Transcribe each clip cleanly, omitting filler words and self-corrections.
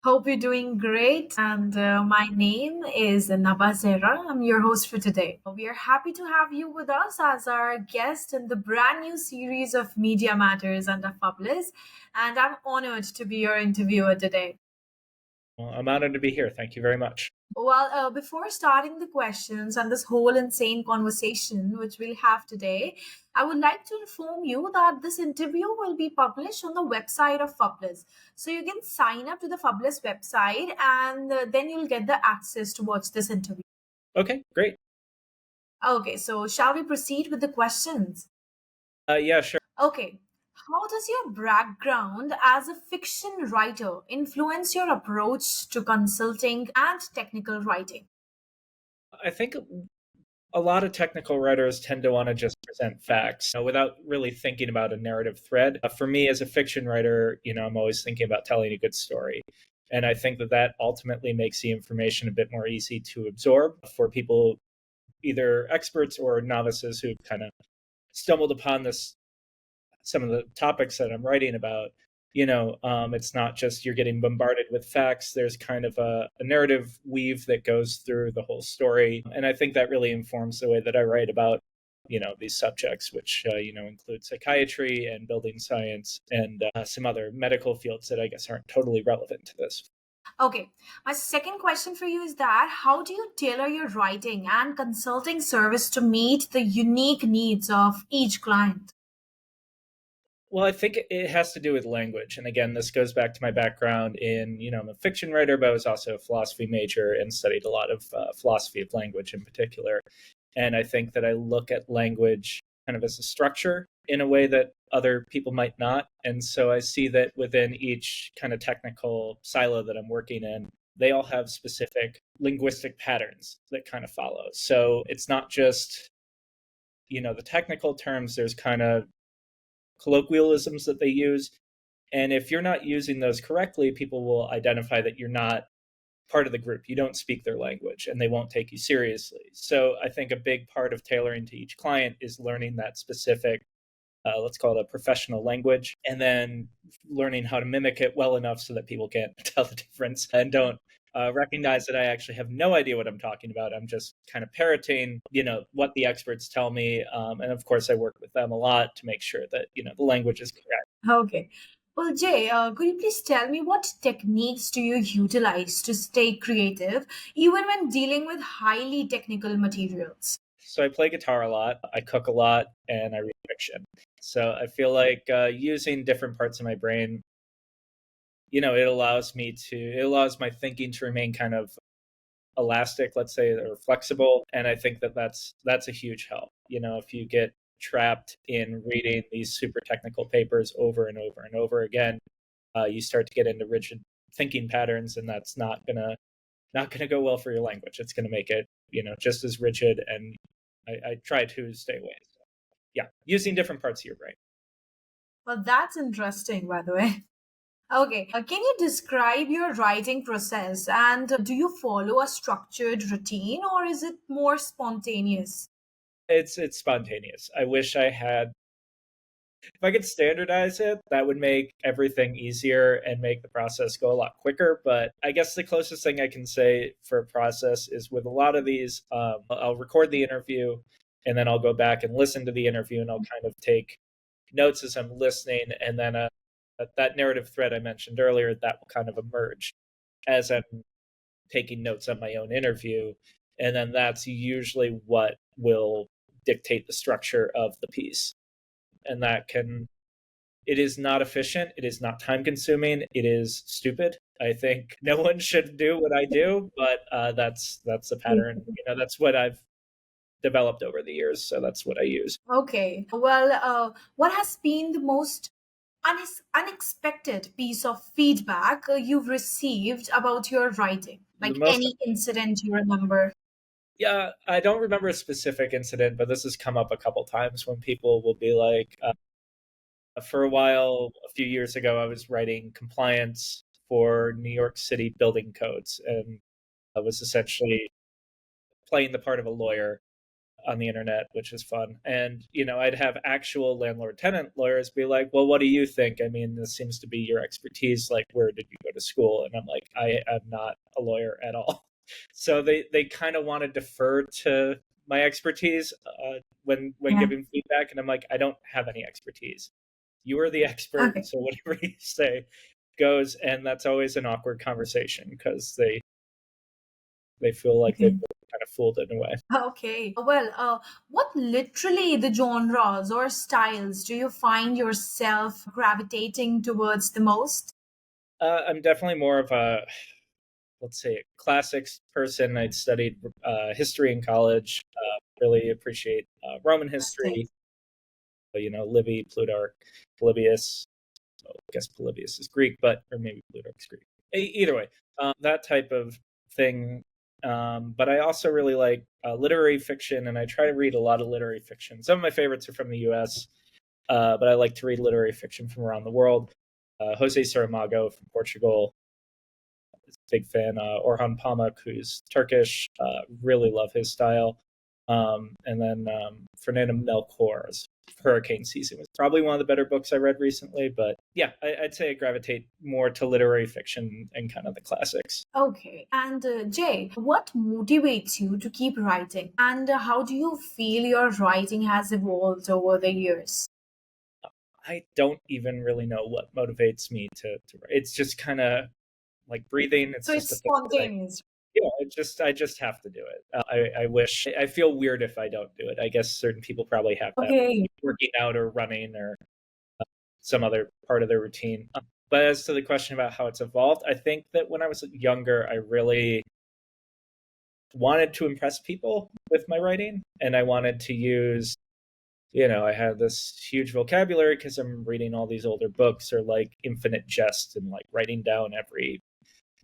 Hope you're doing great. And my name is Naba Zehra. I'm your host for today. We are happy to have you with us as our guest in the brand new series of Media Matters under Publis. And I'm honored to be your interviewer today. Well, I'm honored to be here. Thank you very much. Well, before starting the questions and this whole insane conversation which we'll have today, I would like to inform you that this interview will be published on the website of Fublis. So you can sign up to the Fublis website and then you'll get the access to watch this interview. Okay, great. Okay, so shall we proceed with the questions? Yeah, sure. Okay. How does your background as a fiction writer influence your approach to consulting and technical writing? I think a lot of technical writers tend to want to just present facts without really thinking about a narrative thread. For me, as a fiction writer, I'm always thinking about telling a good story. And I think that that ultimately makes the information a bit more easy to absorb for people, either experts or novices who've kind of stumbled upon some of the topics that I'm writing about. It's not just you're getting bombarded with facts. There's kind of a narrative weave that goes through the whole story. And I think that really informs the way that I write about, these subjects, which, include psychiatry and building science and some other medical fields that I guess aren't totally relevant to this. Okay, my second question for you is that how do you tailor your writing and consulting service to meet the unique needs of each client? Well, I think it has to do with language. And again, this goes back to my background in, I'm a fiction writer, but I was also a philosophy major and studied a lot of philosophy of language in particular. And I think that I look at language kind of as a structure in a way that other people might not. And so I see that within each kind of technical silo that I'm working in, they all have specific linguistic patterns that kind of follow. So it's not just, the technical terms, there's kind of colloquialisms that they use. And if you're not using those correctly, people will identify that you're not part of the group. You don't speak their language and they won't take you seriously. So I think a big part of tailoring to each client is learning that specific, let's call it a professional language, and then learning how to mimic it well enough so that people can't tell the difference and don't recognize that I actually have no idea what I'm talking about. I'm just kind of parroting, what the experts tell me. And of course, I work with them a lot to make sure that, the language is correct. Okay. Well, Jay, could you please tell me what techniques do you utilize to stay creative even when dealing with highly technical materials? So I play guitar a lot, I cook a lot, and I read fiction. So I feel like using different parts of my brain, it allows my thinking to remain kind of elastic, let's say, or flexible. And I think that that's a huge help. If you get trapped in reading these super technical papers over and over and over again, you start to get into rigid thinking patterns, and that's not gonna go well for your language. It's gonna make it, just as rigid. And I try to stay away. So, yeah, using different parts of your brain. Well, that's interesting, by the way. Okay, can you describe your writing process and do you follow a structured routine or is it more spontaneous? It's spontaneous. I wish I had. If I could standardize it, that would make everything easier and make the process go a lot quicker. But I guess the closest thing I can say for a process is with a lot of these, I'll record the interview and then I'll go back and listen to the interview and I'll kind of take notes as I'm listening. And then that narrative thread I mentioned earlier, that will kind of emerge as I'm taking notes on my own interview. And then that's usually what will dictate the structure of the piece. And it is not efficient. It is not time consuming. It is stupid. I think no one should do what I do, but that's the pattern. That's what I've developed over the years. So that's what I use. Okay, well, what has been the most unexpected piece of feedback you've received about your writing? The Like most, any incident you remember? yeah, I don't remember a specific incident, but this has come up a couple times when people will be like, for a while, a few years ago, I was writing compliance for New York City building codes, and I was essentially playing the part of a lawyer on the internet, which is fun. And, I'd have actual landlord tenant lawyers be like, well, what do you think? I mean, this seems to be your expertise. Like, where did you go to school? And I'm like, I am not a lawyer at all. So they kind of want to defer to my expertise when Yeah. giving feedback. And I'm like, I don't have any expertise. You are the expert. Okay. So whatever you say goes. And that's always an awkward conversation because they feel like they've Okay. been kind of fooled in a way. Okay. Well, what literally the genres or styles do you find yourself gravitating towards the most? I'm definitely more of a, let's say, a classics person. I'd studied history in college. Really appreciate Roman Interesting. history. Livy, Plutarch, Polybius. Well, I guess Polybius is Greek, or maybe Plutarch's Greek. Either way, that type of thing. But I also really like literary fiction, and I try to read a lot of literary fiction. Some of my favorites are from the U.S., but I like to read literary fiction from around the world. Jose Saramago from Portugal, big fan. Orhan Pamuk, who's Turkish, really love his style. And then Fernando Melchor's Hurricane Season was probably one of the better books I read recently. But yeah, I'd say I gravitate more to literary fiction and kind of the classics. Okay. And Jay, what motivates you to keep writing? And how do you feel your writing has evolved over the years? I don't even really know what motivates me to write. It's just kind of like breathing. It's So just it's a thing that spontaneous. I just have to do it. I wish I feel weird if I don't do it. I guess certain people probably have that, Okay. like working out or running or some other part of their routine. But as to the question about how it's evolved, I think that when I was younger, I really wanted to impress people with my writing, and I wanted to use. I had this huge vocabulary because I'm reading all these older books or like Infinite Jest and like writing down every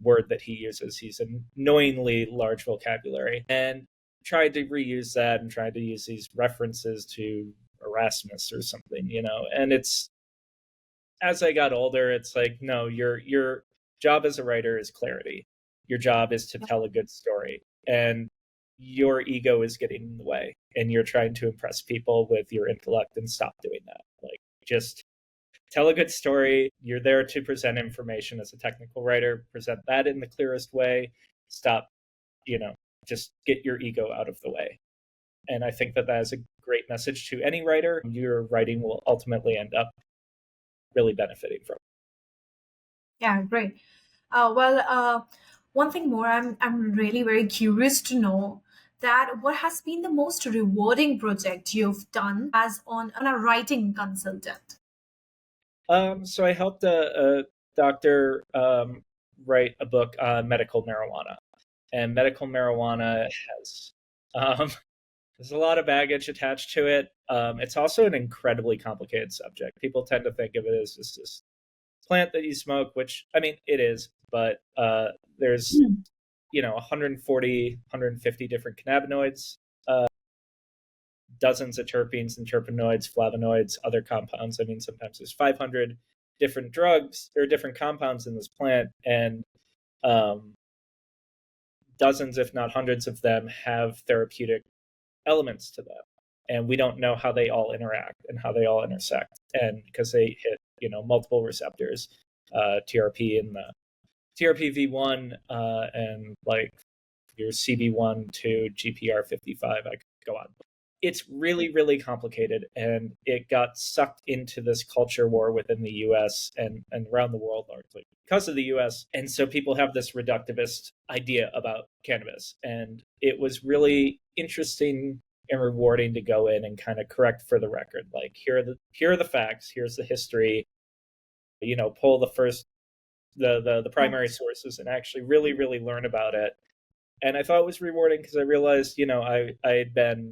word that he uses. He's an annoyingly large vocabulary, and tried to reuse that and tried to use these references to Erasmus or something, And it's as I got older, it's like, no, your job as a writer is clarity. Your job is to tell a good story, and your ego is getting in the way, and you're trying to impress people with your intellect, and stop doing that. Like, just tell a good story. You're there to present information as a technical writer, present that in the clearest way. Stop, you know, just get your ego out of the way. And I think that that is a great message to any writer. Your writing will ultimately end up really benefiting from. Yeah, great. One thing more, I'm really very curious to know that what has been the most rewarding project you've done as on a writing consultant? So I helped a doctor write a book on medical marijuana, and medical marijuana has um, there's a lot of baggage attached to it. It's also an incredibly complicated subject. People tend to think of it as just this plant that you smoke, which I mean it is, but there's 140, 150 different cannabinoids, dozens of terpenes and terpenoids, flavonoids, other compounds. I mean, sometimes there's 500 different drugs or different compounds in this plant, and um, dozens, if not hundreds of them, have therapeutic elements to them. And we don't know how they all interact and how they all intersect. And because they hit, multiple receptors, TRP and the TRPV1, and like your CB1 to GPR55, I could go on. It's really, really complicated, and it got sucked into this culture war within the US and around the world largely because of the US. And so people have this reductivist idea about cannabis. And it was really interesting and rewarding to go in and kind of correct for the record. Like, here are the facts, here's the history, pull the primary sources and actually really, really learn about it. And I thought it was rewarding because I realized,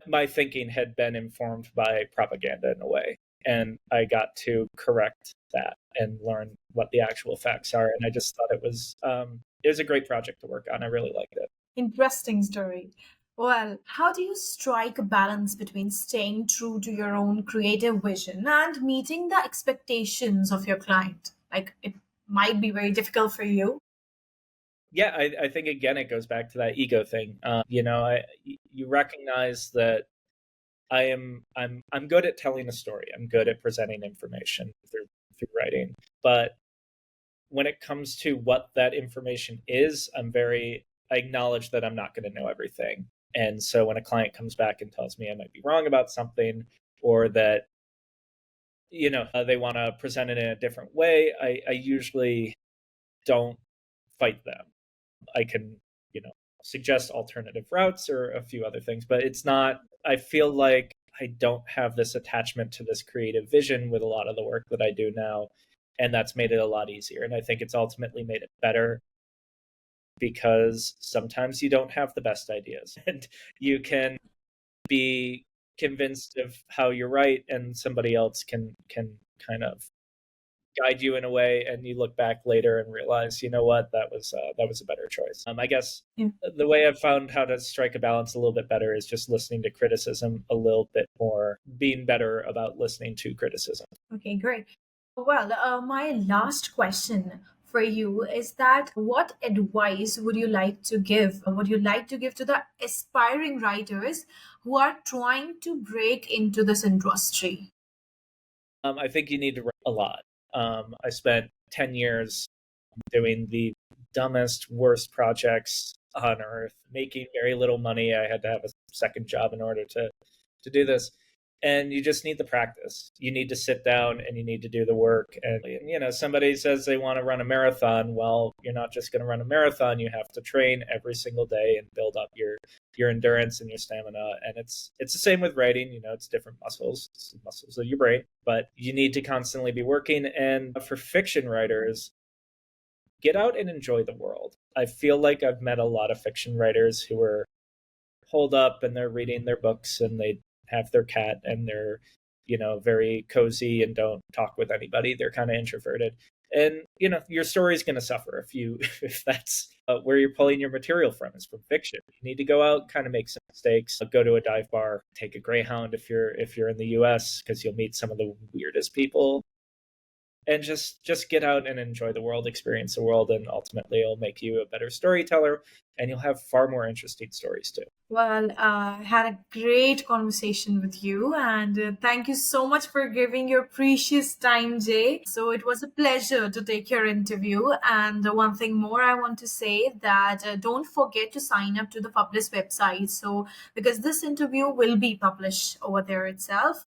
my thinking had been informed by propaganda in a way. And I got to correct that and learn what the actual facts are. And I just thought it was a great project to work on. I really liked it. Interesting story. Well, how do you strike a balance between staying true to your own creative vision and meeting the expectations of your client? Like, it might be very difficult for you. Yeah, I think again it goes back to that ego thing. You recognize that I'm good at telling a story. I'm good at presenting information through writing. But when it comes to what that information is, I acknowledge that I'm not going to know everything. And so when a client comes back and tells me I might be wrong about something, or that they want to present it in a different way, I usually don't fight them. I can, suggest alternative routes or a few other things, but it's not, I feel like I don't have this attachment to this creative vision with a lot of the work that I do now. And that's made it a lot easier. And I think it's ultimately made it better because sometimes you don't have the best ideas and you can be convinced of how you're right, and somebody else can kind of guide you in a way, and you look back later and realize, you know what, that was a better choice. I guess Yeah. the way I've found how to strike a balance a little bit better is just listening to criticism a little bit more, being better about listening to criticism. Okay, great. Well, my last question for you is that what advice would you like to give? Would you like to give to the aspiring writers who are trying to break into this industry? I think you need to write a lot. I spent 10 years doing the dumbest, worst projects on earth, making very little money. I had to have a second job in order to do this. And you just need the practice. You need to sit down and you need to do the work. And somebody says they want to run a marathon. Well, you're not just going to run a marathon. You have to train every single day and build up your endurance and your stamina. And it's the same with writing. It's different muscles. It's the muscles of your brain, but you need to constantly be working. And for fiction writers, get out and enjoy the world. I feel like I've met a lot of fiction writers who are holed up and they're reading their books and they have their cat and they're, very cozy and don't talk with anybody. They're kind of introverted. And, your story's going to suffer if that's where you're pulling your material from, is from fiction. You need to go out, kind of make some mistakes, go to a dive bar, take a Greyhound if you're in the US, because you'll meet some of the weirdest people, and just get out and enjoy the world, experience the world, and ultimately it'll make you a better storyteller, and you'll have far more interesting stories too. Well, I had a great conversation with you, and thank you so much for giving your precious time, Jay. So it was a pleasure to take your interview. And one thing more, I want to say that don't forget to sign up to the Publish website. So because this interview will be published over there itself.